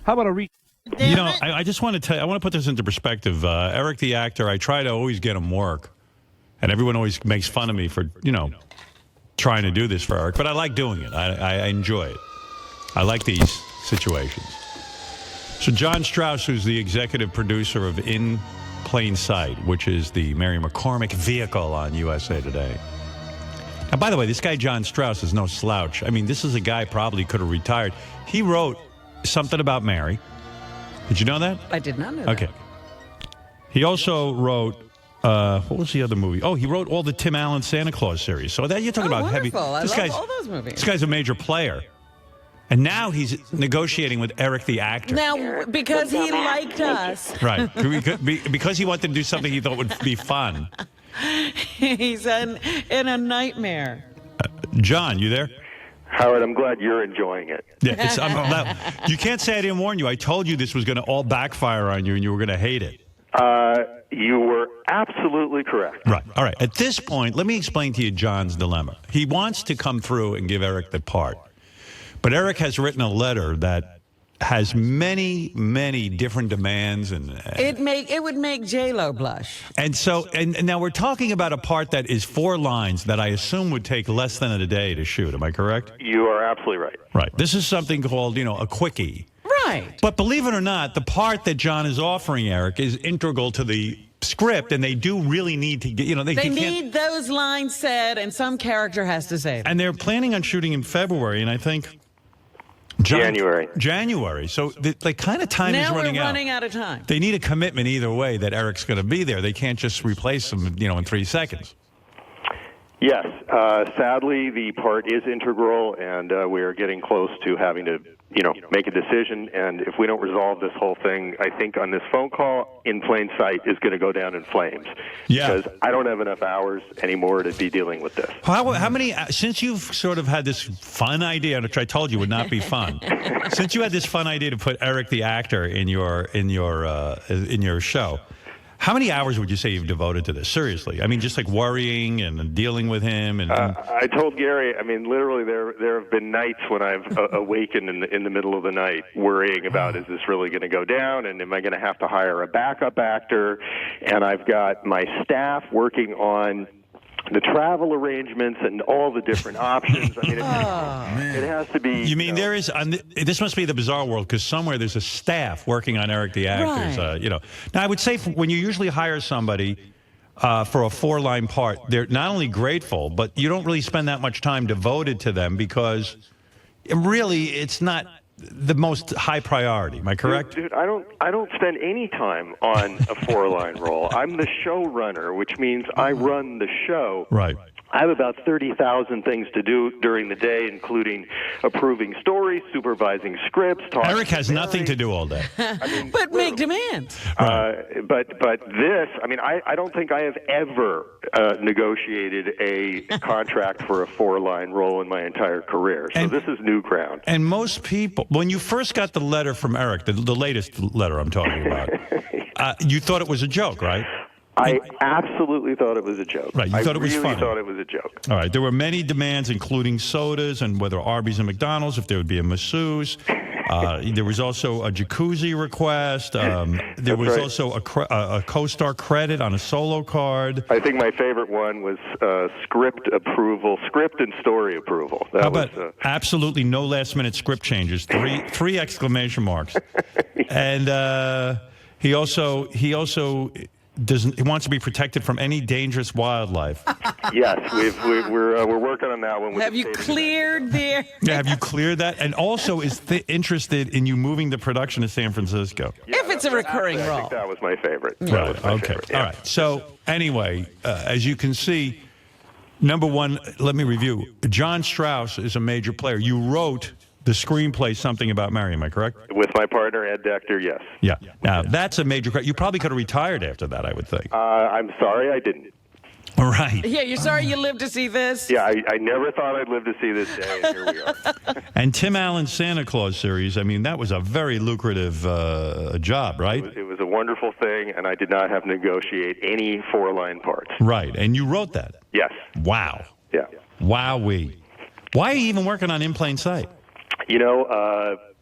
How about a re? You know, I just want to tell you, I want to put this into perspective. Eric, the actor, I try to always get him work. And everyone always makes fun of me for, trying to do this for Eric. But I like doing it. I enjoy it. I like these situations. So John Strauss, who's the executive producer of In Plain Sight, which is the Mary McCormick vehicle on USA Today. Now, by the way, this guy John Strauss is no slouch. I mean, this is a guy probably could have retired. He wrote Something About Mary. Did you know that? I did not know Okay. that. He also wrote, what was the other movie? Oh, he wrote all the Tim Allen Santa Claus series. So that you're talking about wonderful. heavy. I love all those movies. This guy's a major player. And now he's negotiating with Eric the actor. Now, because he liked us. Right. Because he wanted to do something he thought would be fun. He's in a nightmare. John, you there? Howard, I'm glad you're enjoying it. Yeah, you can't say I didn't warn you. I told you this was going to all backfire on you and you were going to hate it. You were absolutely correct. Right. All right. At this point, let me explain to you John's dilemma. He wants to come through and give Eric the part. But Eric has written a letter that has many, many different demands, and it would make J-Lo blush. And so, and now we're talking about a part that is 4 lines that I assume would take less than a day to shoot. Am I correct? You are absolutely right. Right. This is something called, a quickie. Right. But believe it or not, the part that John is offering Eric is integral to the script, and they do really need to get, they need those lines said, and some character has to say them. And they're planning on shooting in February, and I think January. So the kind of time is running out. Now we're running out of time. They need a commitment either way that Eric's going to be there. They can't just replace him, in 3 seconds. Yes. Sadly, the part is integral, and we are getting close to having to, make a decision. And if we don't resolve this whole thing, I think on this phone call, In Plain Sight is going to go down in flames. Yeah. Because I don't have enough hours anymore to be dealing with this. How many, since you've sort of had this fun idea, which I told you would not be fun, since you had this fun idea to put Eric the actor in your show, how many hours would you say you've devoted to this? Seriously. I mean, just like worrying and dealing with him. And I told Gary, literally there have been nights when I've awakened in the middle of the night worrying about, is this really going to go down? And am I going to have to hire a backup actor? And I've got my staff working on the travel arrangements and all the different options. It has to be. You mean there is? This must be the bizarre world, because somewhere there's a staff working on Eric the actor. Right. Now I would say when you usually hire somebody for a 4-line part, they're not only grateful, but you don't really spend that much time devoted to them because really it's not the most high priority. Am I correct? Dude, I don't spend any time on a 4-line role. I'm the showrunner, which means I run the show. Right. I have about 30,000 things to do during the day, including approving stories, supervising scripts. Eric has nothing to do all day. But make demands. But this, I don't think I have ever negotiated a contract for a 4-line role in my entire career. So this is new ground. And most people, when you first got the letter from Eric, the latest letter I'm talking about, you thought it was a joke, right? I absolutely thought it was a joke. Right, you thought it was funny. I really thought it was a joke. All right, there were many demands, including sodas and whether Arby's and McDonald's, if there would be a masseuse. There was also a jacuzzi request. There was also a co-star credit on a solo card. I think my favorite one was script approval, script and story approval. How about absolutely no last-minute script changes? Three exclamation marks. And he also he wants to be protected from any dangerous wildlife. Yes, we're working on that one. Have you cleared there? Yeah, have you cleared that? And also is interested in you moving the production to San Francisco. Yeah, if it's a recurring role. I think that was my favorite. Right. Okay. Favorite, yeah. All right. So anyway, as you can see, number one, let me review. John Strauss is a major player. You wrote the screenplay Something About Mary, am I correct? With my partner, Ed Decter, yes. Yeah. Now, that's a major credit. You probably could have retired after that, I would think. I'm sorry I didn't. All right. Yeah, you're sorry you lived to see this? Yeah, I never thought I'd live to see this day, and here we are. And Tim Allen's Santa Claus series, that was a very lucrative job, right? It was a wonderful thing, and I did not have to negotiate any 4-line parts. Right, and you wrote that? Yes. Wow. Yeah. Wowee. Why are you even working on In Plain Sight?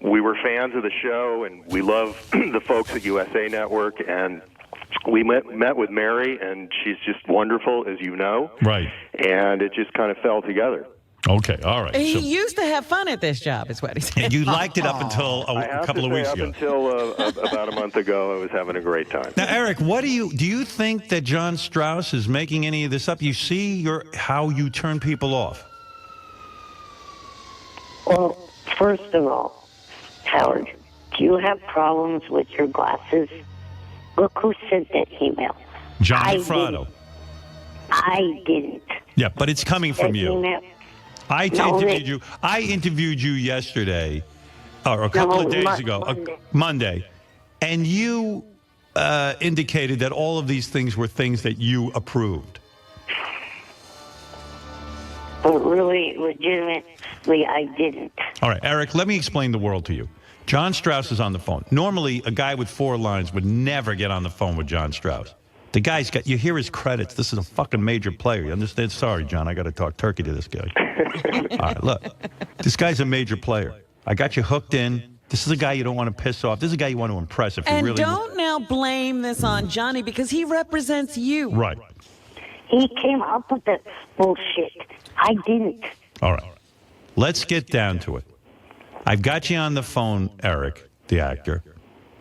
we were fans of the show, and we love the folks at USA Network, and we met with Mary, and she's just wonderful, as you know. Right. And it just kind of fell together. Okay, all right. He So- used to have fun at this job, is what he said. And you liked it up until a couple of weeks up ago. until about a month ago, I was having a great time. Now, Eric, do you think that John Strauss is making any of this up? You see how you turn people off. Well, first of all, Howard, do you have problems with your glasses? Look who sent that email. Johnny I Fratto. didn't. I didn't. Yeah, but it's coming from That you. email- I No, interviewed you. I interviewed you yesterday, or a couple of days ago, Monday, and you indicated that all of these things were things that you approved. But really, legitimately, I didn't. All right, Eric, let me explain the world to you. John Strauss is on the phone. Normally, a guy with 4 lines would never get on the phone with John Strauss. The guy's got, you hear his credits. This is a fucking major player. You understand? Sorry, John, I got to talk turkey to this guy. All right, look, this guy's a major player. I got you hooked in. This is a guy you don't want to piss off. This is a guy you want to impress if you And really don't now blame this on Johnny because he represents you. Right. He came up with that bullshit. I didn't. All right. Let's get down to it. I've got you on the phone, Eric, the actor,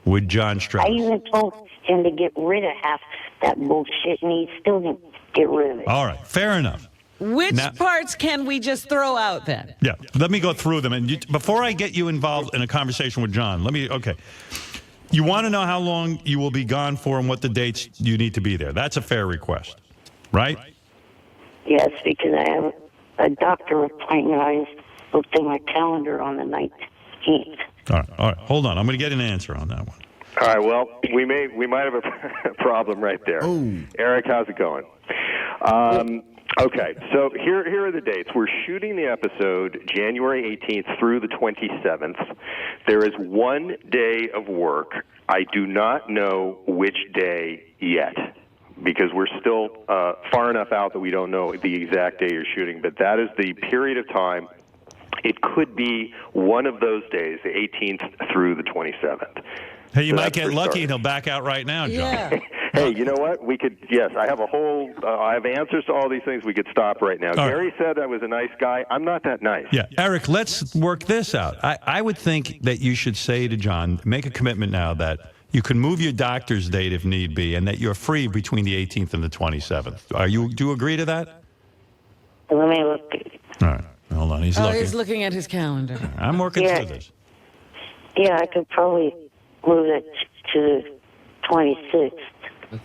with John Strauss. I even told him to get rid of half that bullshit, and he still didn't get rid of it. All right. Fair enough. Which Now- parts can we just throw out then? Yeah. Let me go through them. And before I get you involved in a conversation with John, okay. You want to know how long you will be gone for and what the dates you need to be there. That's a fair request, right? Yes, because I have a doctor appointment. I just looked at my calendar on the 19th. All right. Hold on. I'm going to get an answer on that one. All right, well, we might have a problem right there. Eric, how's it going? Okay, so here are the dates. We're shooting the episode January 18th through the 27th. There is 1 day of work. I do not know which day yet because we're still far enough out that we don't know the exact day you're shooting, but that is the period of time. It could be one of those days, the 18th through the 27th. Hey, you So might that's get for lucky starters. and he'll back out right now, John. Yeah. Hey, you know what? We could, yes, I have I have answers to all these things. We could stop right now. right. Gary said I was a nice guy. I'm not that nice. Yeah, Eric, let's work this out. I would think that you should say to John, make a commitment now that you can move your doctor's date if need be and that you're free between the 18th and the 27th. Do you agree to that? Let me look. All right. Hold on. He's looking. He's looking at his calendar. I'm working Yeah. through this. Yeah, I could probably move it to the 26th.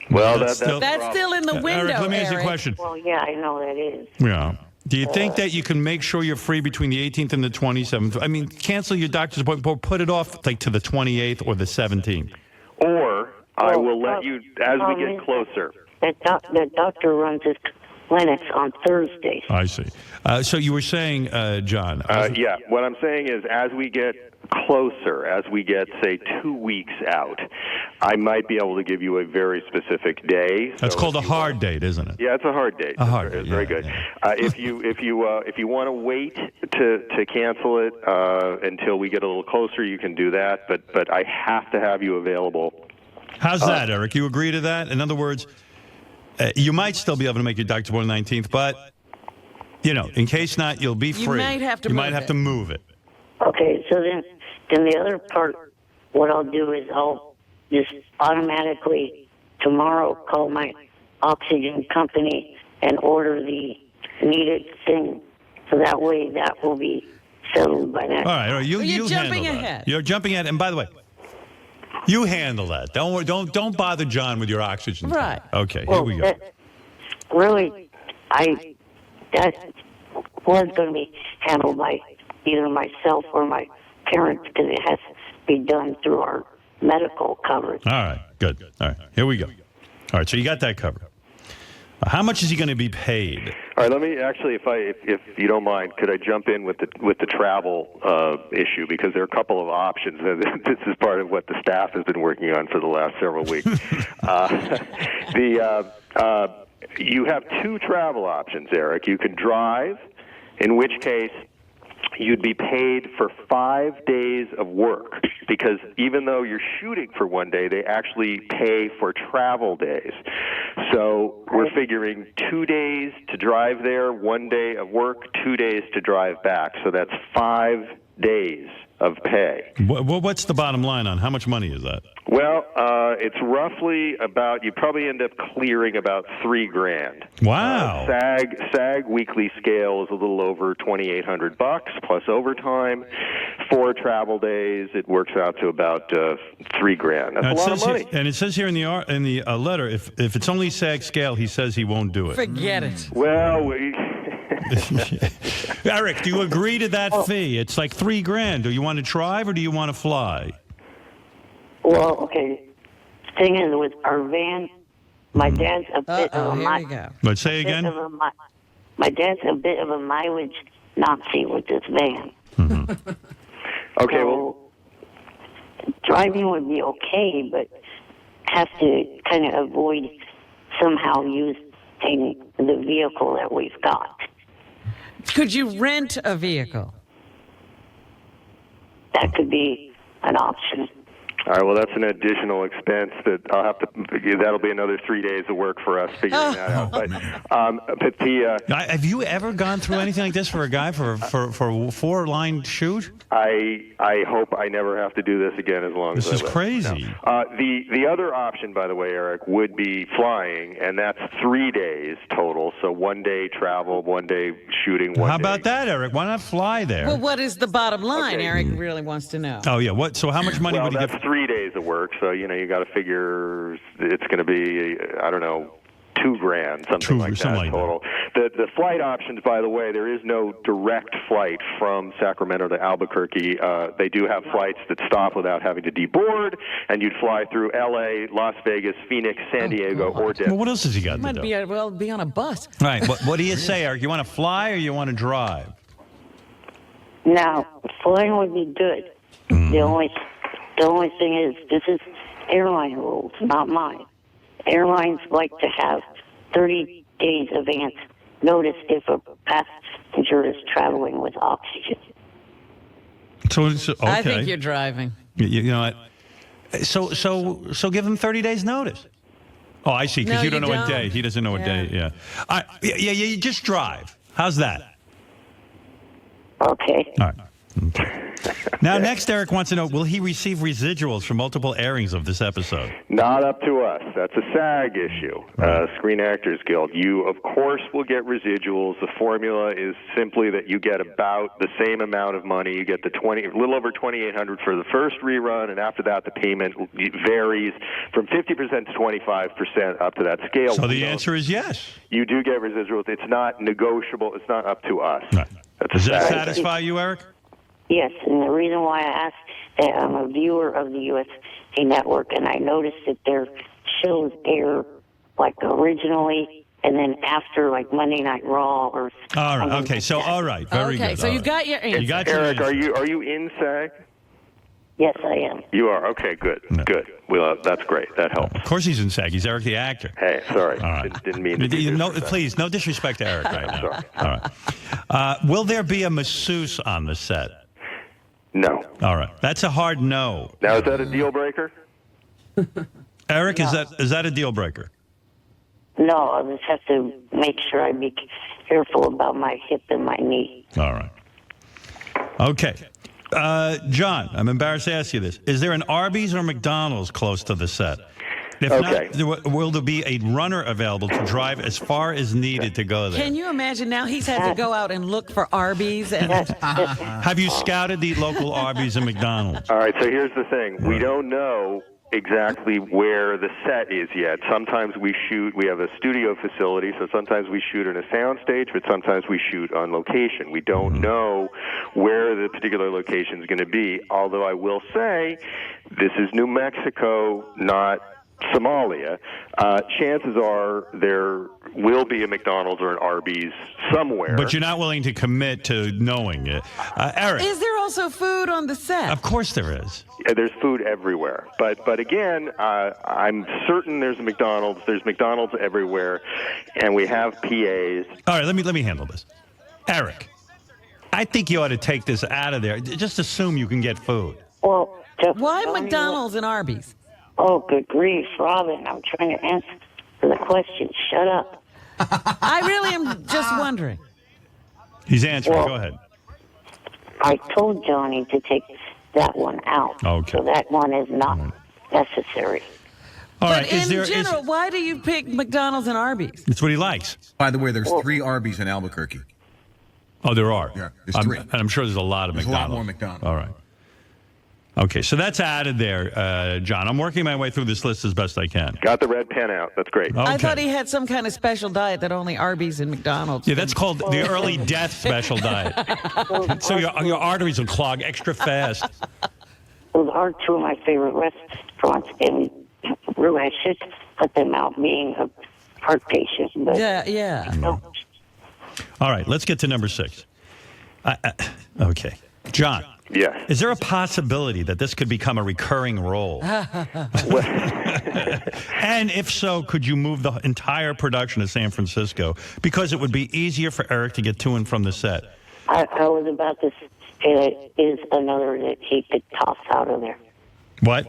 Well, That's that's still- That's still in the window, Eric, let me ask you a Eric. question. Well, yeah, I know that is. Yeah. Do you think that you can make sure you're free between the 18th and the 27th? I mean, cancel your doctor's appointment, or put it off like to the 28th or the 17th. Or I Well, will let you, as we get closer. The doctor runs his clinics on Thursdays. I see. So you were saying, John. Yeah, what I'm saying is as we get closer, as we get, say, 2 weeks out, I might be able to give you a very specific day. That's So called a if you hard date, isn't it? Yeah, it's a hard date. A hard It's date, very yeah, good. yeah. If you want to wait to cancel it until we get a little closer, you can do that. But I have to have you available. How's that, Eric? You agree to that? In other words, you might still be able to make your doctor's appointment on the 19th, but in case not, you'll be free. You might have to You move might have it. to move it. Okay, so then the other part, what I'll do is I'll just automatically tomorrow call my oxygen company and order the needed thing. So that way that will be settled by next. All right. You're You jumping handle that. ahead. You're jumping ahead. And by the way, you handle that. Don't worry. Don't bother John with your oxygen. tank. Right. Okay. Here Well, we go. really, that was going to be handled by either myself or my parents because it has to be done through our medical coverage. All right. Good. All right. Here we go. All right. So you got that covered. How much is he going to be paid? All right, let me actually, if you don't mind, could I jump in with the travel issue because there are a couple of options. This is part of what the staff has been working on for the last several weeks. You have 2 travel options, Eric. You can drive, in which case you'd be paid for 5 days of work, because even though you're shooting for one day, they actually pay for travel days. So we're figuring 2 days to drive there, 1 day of work, 2 days to drive back. So that's 5 days of pay. What's the bottom line on how much money is that? Well, it's roughly about, you probably end up clearing about $3,000. Wow. SAG weekly scale is a little over $2,800 plus overtime. 4 travel days, it works out to about $3,000. That's a lot of money. And it says here in the letter, if it's only SAG scale, he says he won't do it. Forget it. Well, Eric, do you agree to that fee? It's like $3,000. Do you want to drive or do you want to fly? Well, okay. Thing is, with our van, my dad's a bit of a here we go. But say again? My dad's a bit of a mileage Nazi with this van. okay, so, driving would be okay, but have to kind of avoid somehow using the vehicle that we've got. Could you rent a vehicle? That could be an option. All right, well, that's an additional expense that I'll have to, that'll be another 3 days of work for us figuring that out. But the... have you ever gone through anything like this for a guy for a 4-line shoot? I hope I never have to do this again as long as I live. This is crazy. No. The other option, by the way, Eric, would be flying, and that's 3 days total. So 1 day travel, 1 day shooting, 1 How day. about that, Eric? Why not fly there? Well, what is the bottom line? Okay. Eric really wants to know. Oh, yeah. What? So how much money would he get? 3 days of work, so you got to figure it's going to be, I don't know, $2,000, something like that total. The flight options, by the way, there is no direct flight from Sacramento to Albuquerque. They do have flights that stop without having to deboard, and you'd fly through L.A., Las Vegas, Phoenix, San Diego, or Denver. Well, what else has he got to Might do? be on a bus. All right. What do you say, Eric? You want to fly or you want to drive? Now, flying would be good. The only thing is, this is airline rules, not mine. Airlines like to have 30 days advance notice if a passenger is traveling with oxygen. So okay. I think you're driving. You know what? So give him 30 days notice. Oh, I see. Because No, you don't you know what don't. day. He doesn't know what day. Yeah. You just drive. How's that? Okay. All right. Okay. Now, next, Eric wants to know, will he receive residuals for multiple airings of this episode? Not up to us. That's a SAG issue, Screen Actors Guild. You, of course, will get residuals. The formula is simply that you get about the same amount of money. You get a little over $2,800 for the first rerun, and after that, the payment varies from 50% to 25% up to that scale. So the answer is yes. You do get residuals. It's not negotiable. It's not up to us. Right. Does that SAG satisfy you, Eric? Yes, and the reason why I asked, I'm a viewer of the USA Network, and I noticed that their shows air like originally, and then after like Monday Night Raw or. All right. Okay. So all right. Very good. Okay. So All you right. got your answer. You got your Eric, answer. are you in SAG? Yes, I am. You are? Okay, good. No. Good. Well, that's great. That helps. Of course he's in SAG. He's Eric the actor. Hey, sorry. All right. Didn't mean to do No, this. please, no disrespect to Eric right now. Sorry. All right. Will there be a masseuse on the set? No. All right. That's a hard no. Now, is that a deal breaker? Eric, is that a deal breaker? No, I'll just have to make sure I be careful about my hip and my knee. All right. Okay. John, I'm embarrassed to ask you this. Is there an Arby's or McDonald's close to the set? If Okay. not, will there be a runner available to drive as far as needed to go there? Can you imagine now he's had to go out and look for Arby's and Have you scouted the local Arby's and McDonald's? All right, so here's the thing. We don't know exactly where the set is yet. Sometimes we have a studio facility, so sometimes we shoot in a sound stage, but sometimes we shoot on location. We don't know where the particular location is going to be, although I will say this is New Mexico, not Somalia. Chances are there will be a McDonald's or an Arby's somewhere. But you're not willing to commit to knowing it. Eric. is there also food on the set? Of course there is. Yeah, there's food everywhere, but again, I'm certain there's a McDonald's. There's McDonald's everywhere, and we have PAs. All right, let me handle this. Eric, I think you ought to take this out of there. Just assume you can get food. Well, Why tell me McDonald's and Arby's? Oh, good grief, Robin. I'm trying to answer the question. Shut up. I really am just wondering. He's answering. Well, Go ahead. I told Johnny to take that one out. Okay. So that one is not necessary. All But right. in general, why do you pick McDonald's and Arby's? It's what he likes. By the way, there's 3 Arby's in Albuquerque. Oh, there are. Yeah, there's 3. And I'm sure there's a lot of There's McDonald's. a lot more McDonald's. All right. Okay, so that's added there, John. I'm working my way through this list as best I can. Got the red pen out. That's great. Okay. I thought he had some kind of special diet that only Arby's and McDonald's. Yeah, that's called the early death special diet. So your arteries will clog extra fast. Those are two of my favorite restaurants, and really, I should put them out being a heart patient. But Yeah. no. All right, let's get to number 6. Okay. John. Yeah. Is there a possibility that this could become a recurring role? And if so, could you move the entire production to San Francisco? Because it would be easier for Eric to get to and from the set. I was about to say that is another that he could toss out of there. What?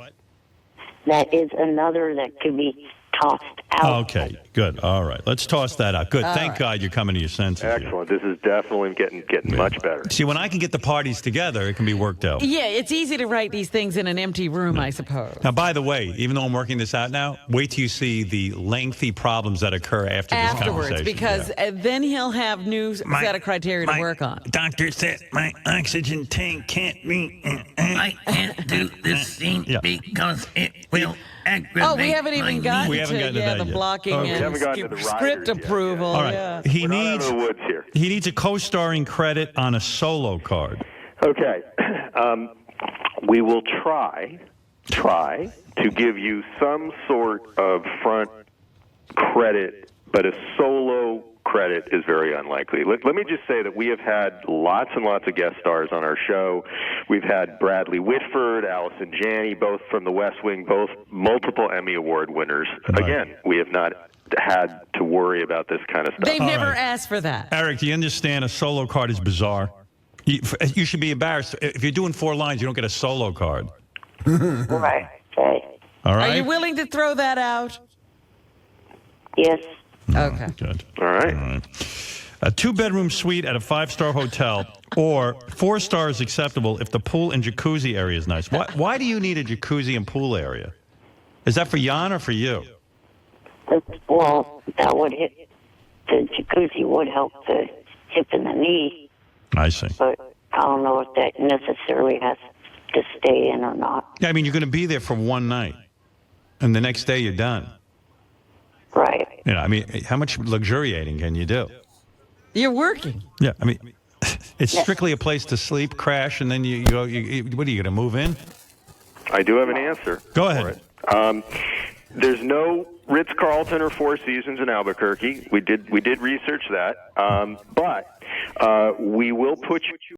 That is another that could be tossed out. Okay, good. All right, let's toss that out. Good. Thank God you're coming to your senses. Excellent. This is definitely getting much better. See, when I can get the parties together, it can be worked out. Yeah, it's easy to write these things in an empty room, I suppose. Now, by the way, even though I'm working this out now, wait till you see the lengthy problems that occur after this Afterwards, conversation. because then he'll have new set of criteria to work on. Doctor said my oxygen tank can't be. I can't do this scene because it will aggravate. Oh, we haven't even gotten We haven't to gotten to that the yet. blocking Okay. We and haven't gotten to the script writers yet, approval. All right, Yeah. he We're not out needs of the woods here. he needs a co-starring credit on a solo card. Okay. We will try to give you some sort of front credit, but a solo credit is very unlikely. Let me just say that we have had lots and lots of guest stars on our show. We've had Bradley Whitford, Allison Janney, both from The West Wing, both multiple Emmy Award winners. Right. Again, we have not had to worry about this kind of stuff. They've never right. asked for that. Eric, do you understand a solo card is bizarre? You should be embarrassed. If you're doing 4 lines, you don't get a solo card. Right. Okay. All right? Are you willing to throw that out? Yes. Okay. Good. All right. All right. A 2-bedroom suite at a 5-star hotel, or 4 stars acceptable if the pool and jacuzzi area is nice. Why do you need a jacuzzi and pool area? Is that for Jan or for you? Well, that would hit. The jacuzzi would help the hip and the knee, I see. but I don't know if that necessarily has to stay in or not. Yeah, I mean, you're going to be there for 1 night, and the next day you're done. Right. You know, I mean, how much luxuriating can you do? You're working. Yeah, I mean, it's strictly a place to sleep, crash, and then you go. What are you going to move in? I do have an answer. Go ahead. For it. There's no Ritz-Carlton or Four Seasons in Albuquerque. We did research that, but we will put you